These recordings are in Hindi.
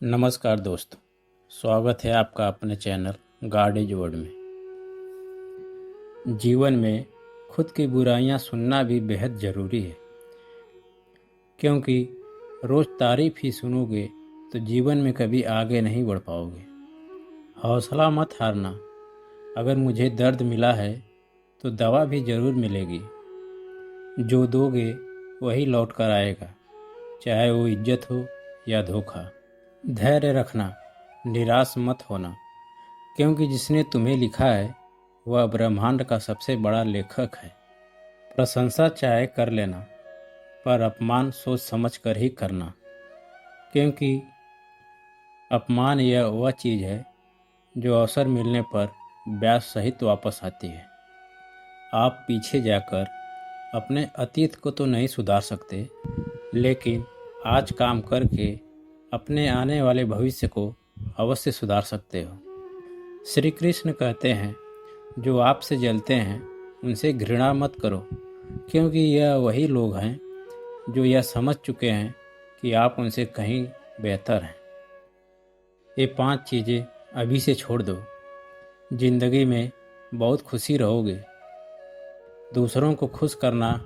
नमस्कार दोस्तों, स्वागत है आपका अपने चैनल गार्डेज वर्ड में। जीवन में खुद की बुराइयां सुनना भी बेहद ज़रूरी है, क्योंकि रोज़ तारीफ ही सुनोगे तो जीवन में कभी आगे नहीं बढ़ पाओगे। हौसला मत हारना। अगर मुझे दर्द मिला है तो दवा भी ज़रूर मिलेगी। जो दोगे वही लौट कर आएगा, चाहे वो इज्जत हो या धोखा। धैर्य रखना, निराश मत होना, क्योंकि जिसने तुम्हें लिखा है वह ब्रह्मांड का सबसे बड़ा लेखक है। प्रशंसा चाहे कर लेना, पर अपमान सोच समझ कर ही करना, क्योंकि अपमान यह वह चीज़ है जो अवसर मिलने पर ब्याज सहित वापस आती है। आप पीछे जाकर अपने अतीत को तो नहीं सुधार सकते, लेकिन आज काम करके अपने आने वाले भविष्य को अवश्य सुधार सकते हो। श्री कृष्ण कहते हैं, जो आपसे जलते हैं उनसे घृणा मत करो, क्योंकि यह वही लोग हैं जो यह समझ चुके हैं कि आप उनसे कहीं बेहतर हैं। ये 5 चीज़ें अभी से छोड़ दो, जिंदगी में बहुत खुशी रहोगे। दूसरों को खुश करना,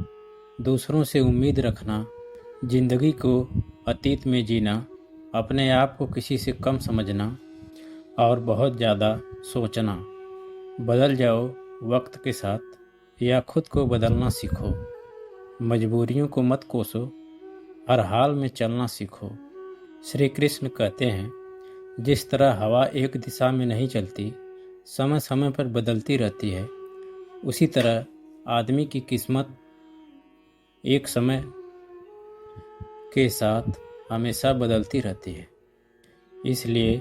दूसरों से उम्मीद रखना, जिंदगी को अतीत में जीना, अपने आप को किसी से कम समझना और बहुत ज़्यादा सोचना। बदल जाओ वक्त के साथ या खुद को बदलना सीखो। मजबूरियों को मत कोसो, हर हाल में चलना सीखो। श्री कृष्ण कहते हैं, जिस तरह हवा एक दिशा में नहीं चलती, समय समय पर बदलती रहती है, उसी तरह आदमी की किस्मत एक समय के साथ हमेशा बदलती रहती है। इसलिए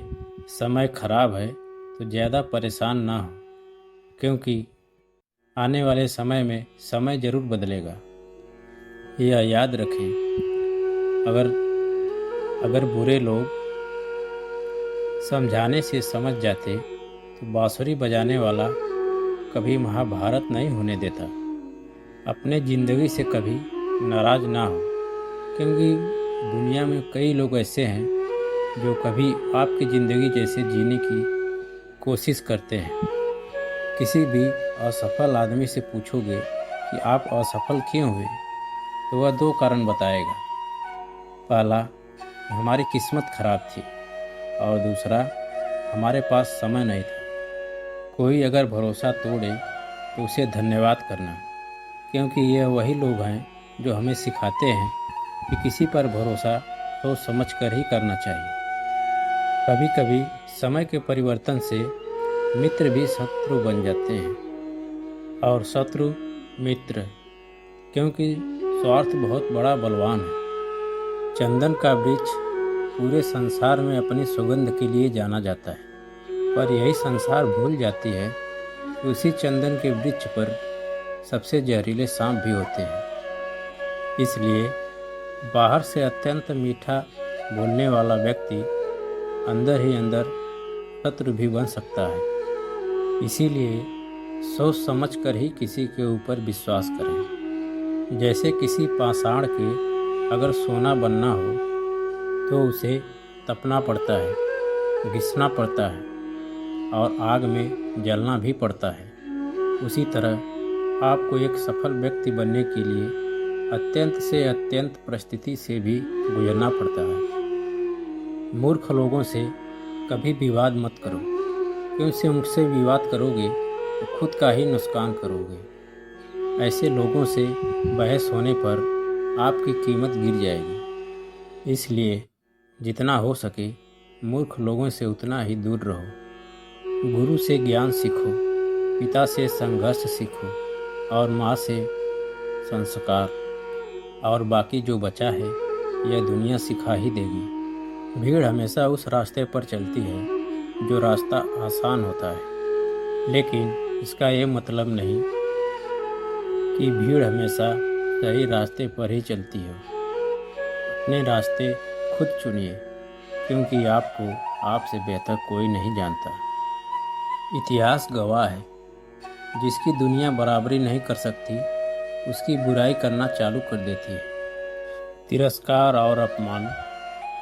समय खराब है तो ज़्यादा परेशान ना हो, क्योंकि आने वाले समय में समय ज़रूर बदलेगा। यह याद रखें, अगर बुरे लोग समझाने से समझ जाते तो बांसुरी बजाने वाला कभी महाभारत नहीं होने देता। अपने ज़िंदगी से कभी नाराज़ ना हो, क्योंकि दुनिया में कई लोग ऐसे हैं जो कभी आपकी ज़िंदगी जैसे जीने की कोशिश करते हैं। किसी भी असफल आदमी से पूछोगे कि आप असफल क्यों हुए, तो वह 2 कारण बताएगा। पहला, हमारी किस्मत खराब थी, और दूसरा, हमारे पास समय नहीं था। कोई अगर भरोसा तोड़े तो उसे धन्यवाद करना, क्योंकि यह वही लोग हैं जो हमें सिखाते हैं कि किसी पर भरोसा सोच समझ कर ही करना चाहिए। कभी कभी समय के परिवर्तन से मित्र भी शत्रु बन जाते हैं, और शत्रु मित्र, क्योंकि स्वार्थ बहुत बड़ा बलवान है। चंदन का वृक्ष पूरे संसार में अपनी सुगंध के लिए जाना जाता है, पर यही संसार भूल जाती है कि उसी चंदन के वृक्ष पर सबसे जहरीले सांप भी होते हैं। इसलिए बाहर से अत्यंत मीठा बोलने वाला व्यक्ति अंदर ही अंदर शत्रु भी बन सकता है। इसीलिए सोच समझ कर ही किसी के ऊपर विश्वास करें। जैसे किसी पाषाण के अगर सोना बनना हो तो उसे तपना पड़ता है, घिसना पड़ता है और आग में जलना भी पड़ता है। उसी तरह आपको एक सफल व्यक्ति बनने के लिए अत्यंत से अत्यंत परिस्थिति से भी गुजरना पड़ता है। मूर्ख लोगों से कभी विवाद मत करो, क्योंकि उनसे विवाद करोगे तो खुद का ही नुकसान करोगे। ऐसे लोगों से बहस होने पर आपकी कीमत गिर जाएगी। इसलिए जितना हो सके मूर्ख लोगों से उतना ही दूर रहो। गुरु से ज्ञान सीखो, पिता से संघर्ष सीखो, और माँ से संस्कार, और बाकी जो बचा है यह दुनिया सिखा ही देगी। भीड़ हमेशा उस रास्ते पर चलती है जो रास्ता आसान होता है, लेकिन इसका ये मतलब नहीं कि भीड़ हमेशा सही रास्ते पर ही चलती है। अपने रास्ते खुद चुनिए, क्योंकि आपको आपसे बेहतर कोई नहीं जानता। इतिहास गवाह है, जिसकी दुनिया बराबरी नहीं कर सकती उसकी बुराई करना चालू कर देती है। तिरस्कार और अपमान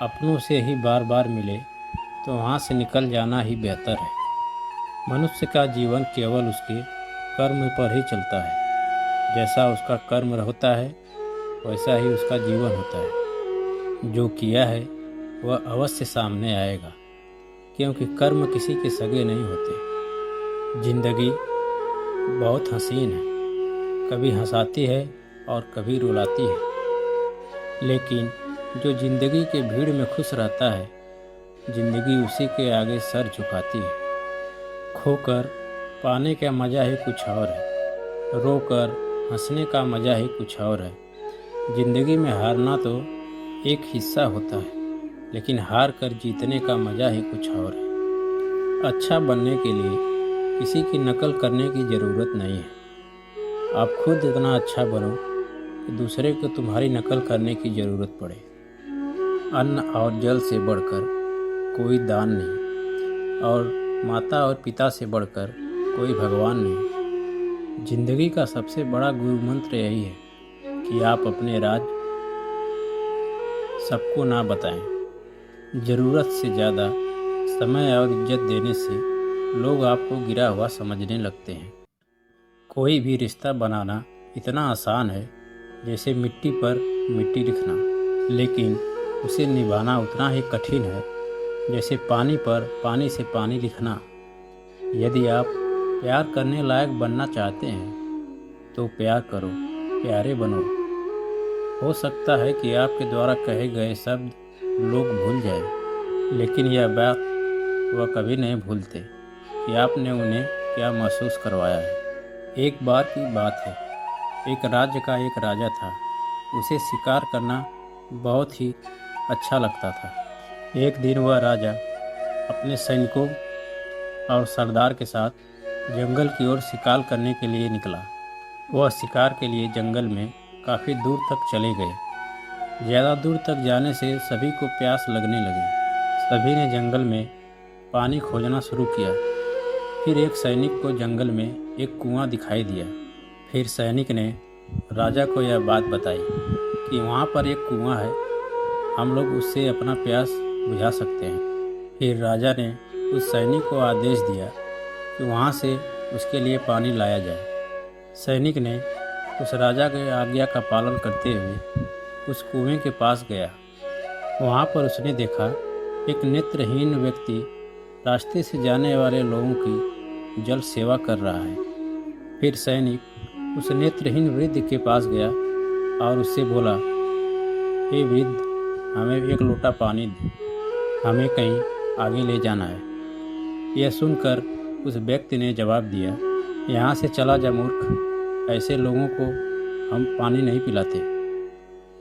अपनों से ही बार बार मिले तो वहाँ से निकल जाना ही बेहतर है। मनुष्य का जीवन केवल उसके कर्म पर ही चलता है। जैसा उसका कर्म होता है वैसा ही उसका जीवन होता है। जो किया है वह अवश्य सामने आएगा, क्योंकि कर्म किसी के सगे नहीं होते। जिंदगी बहुत हसीन है, कभी हंसाती है और कभी रुलाती है। लेकिन जो जिंदगी के भीड़ में खुश रहता है, जिंदगी उसी के आगे सर झुकाती है। खोकर पाने का मज़ा ही कुछ और है, रोकर हंसने का मज़ा ही कुछ और है। जिंदगी में हारना तो एक हिस्सा होता है, लेकिन हार कर जीतने का मज़ा ही कुछ और है। अच्छा बनने के लिए किसी की नकल करने की ज़रूरत नहीं है। आप खुद इतना अच्छा बनो कि दूसरे को तुम्हारी नकल करने की ज़रूरत पड़े। अन्न और जल से बढ़कर कोई दान नहीं, और माता और पिता से बढ़कर कोई भगवान नहीं। जिंदगी का सबसे बड़ा गुरु मंत्र यही है कि आप अपने राज सबको ना बताएं। ज़रूरत से ज़्यादा समय और इज्जत देने से लोग आपको गिरा हुआ समझने लगते हैं। कोई भी रिश्ता बनाना इतना आसान है जैसे मिट्टी पर मिट्टी लिखना, लेकिन उसे निभाना उतना ही कठिन है जैसे पानी पर पानी से पानी लिखना। यदि आप प्यार करने लायक बनना चाहते हैं तो प्यार करो, प्यारे बनो। हो सकता है कि आपके द्वारा कहे गए शब्द लोग भूल जाए, लेकिन यह बात वह कभी नहीं भूलते कि आपने उन्हें क्या महसूस करवाया है। एक बार की बात है, एक राज्य का एक राजा था। उसे शिकार करना बहुत ही अच्छा लगता था। एक दिन वह राजा अपने सैनिकों और सरदार के साथ जंगल की ओर शिकार करने के लिए निकला। वह शिकार के लिए जंगल में काफ़ी दूर तक चले गए। ज़्यादा दूर तक जाने से सभी को प्यास लगने लगी। सभी ने जंगल में पानी खोजना शुरू किया। फिर एक सैनिक को जंगल में एक कुआं दिखाई दिया। फिर सैनिक ने राजा को यह बात बताई कि वहाँ पर एक कुआं है, हम लोग उससे अपना प्यास बुझा सकते हैं। फिर राजा ने उस सैनिक को आदेश दिया कि वहाँ से उसके लिए पानी लाया जाए। सैनिक ने उस राजा के आज्ञा का पालन करते हुए उस कुएं के पास गया। वहाँ पर उसने देखा एक नेत्रहीन व्यक्ति रास्ते से जाने वाले लोगों की जल सेवा कर रहा है। फिर सैनिक उस नेत्रहीन वृद्ध के पास गया और उससे बोला, हे वृद्ध, हमें एक लोटा पानी दे, हमें कहीं आगे ले जाना है। यह सुनकर उस व्यक्ति ने जवाब दिया, यहाँ से चला जा मूर्ख, ऐसे लोगों को हम पानी नहीं पिलाते।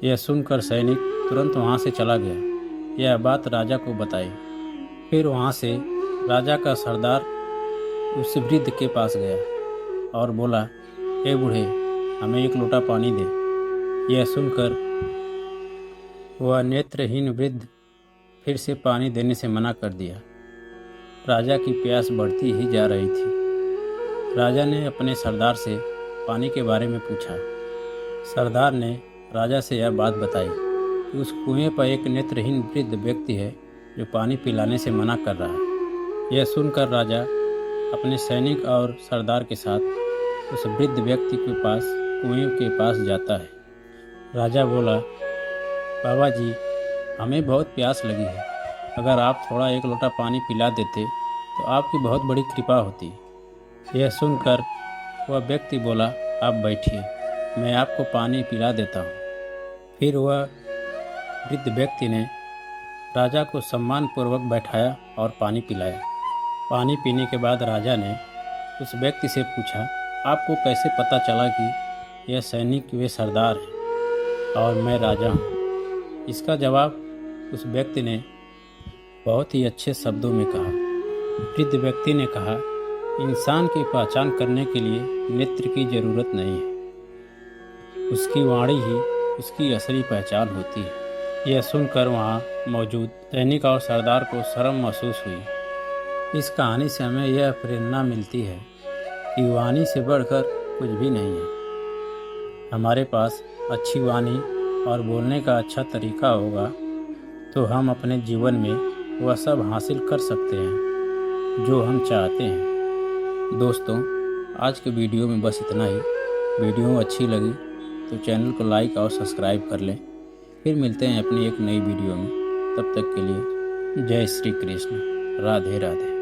यह सुनकर सैनिक तुरंत वहाँ से चला गया। यह बात राजा को बताई। फिर वहाँ से राजा का सरदार उस वृद्ध के पास गया और बोला, हे बूढ़े, हमें एक लोटा पानी दे। यह सुनकर वह नेत्रहीन वृद्ध फिर से पानी देने से मना कर दिया। राजा की प्यास बढ़ती ही जा रही थी। राजा ने अपने सरदार से पानी के बारे में पूछा। सरदार ने राजा से यह बात बताई कि उस कुएं पर एक नेत्रहीन वृद्ध व्यक्ति है जो पानी पिलाने से मना कर रहा है। यह सुनकर राजा अपने सैनिक और सरदार के साथ उस वृद्ध व्यक्ति के पास कुएं के पास जाता है। राजा बोला, बाबा जी, हमें बहुत प्यास लगी है, अगर आप थोड़ा एक लोटा पानी पिला देते तो आपकी बहुत बड़ी कृपा होती। यह सुनकर वह व्यक्ति बोला, आप बैठिए, मैं आपको पानी पिला देता हूँ। फिर वह वृद्ध व्यक्ति ने राजा को सम्मानपूर्वक बैठाया और पानी पिलाया। पानी पीने के बाद राजा ने उस व्यक्ति से पूछा, आपको कैसे पता चला कि यह सैनिक वे सरदार हैं और मैं राजा हूँ? इसका जवाब उस व्यक्ति ने बहुत ही अच्छे शब्दों में कहा। वृद्ध व्यक्ति ने कहा, इंसान की पहचान करने के लिए नेत्र की ज़रूरत नहीं है, उसकी वाणी ही उसकी असली पहचान होती है। यह सुनकर वहाँ मौजूद सैनिक और सरदार को शर्म महसूस हुई। इस कहानी से हमें यह प्रेरणा मिलती है कि वाणी से बढ़कर कुछ भी नहीं है। हमारे पास अच्छी वाणी और बोलने का अच्छा तरीका होगा तो हम अपने जीवन में वह सब हासिल कर सकते हैं जो हम चाहते हैं। दोस्तों, आज के वीडियो में बस इतना ही। वीडियो अच्छी लगी तो चैनल को लाइक और सब्सक्राइब कर लें। फिर मिलते हैं अपनी एक नई वीडियो में। तब तक के लिए जय श्री कृष्ण। राधे राधे।